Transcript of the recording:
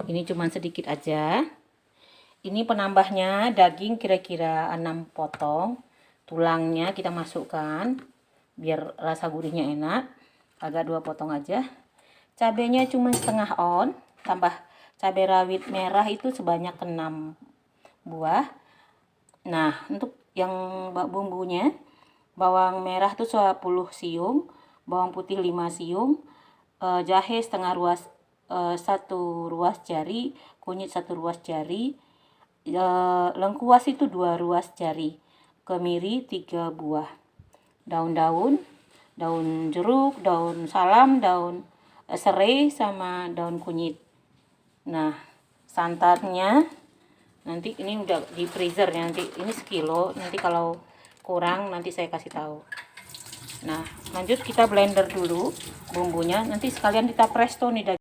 Ini cuma sedikit aja. Ini penambahnya daging kira-kira 6 potong. Tulangnya kita masukkan biar rasa gurihnya enak. Agak 2 potong aja. Cabenya cuma setengah on, tambah cabai rawit merah itu sebanyak 6 buah. Nah, untuk yang bumbunya, bawang merah tuh 10 siung, bawang putih 5 siung, jahe setengah ruas, 1 ruas jari, kunyit 1 ruas jari, lengkuas itu 2 ruas jari, kemiri 3 buah, daun-daun, daun jeruk, daun salam, daun serai, sama daun kunyit. Nah, santannya nanti ini udah di freezer ya, nanti ini sekilo, nanti kalau kurang nanti saya kasih tahu. Nah, lanjut kita blender dulu bumbunya, nanti sekalian kita presto nih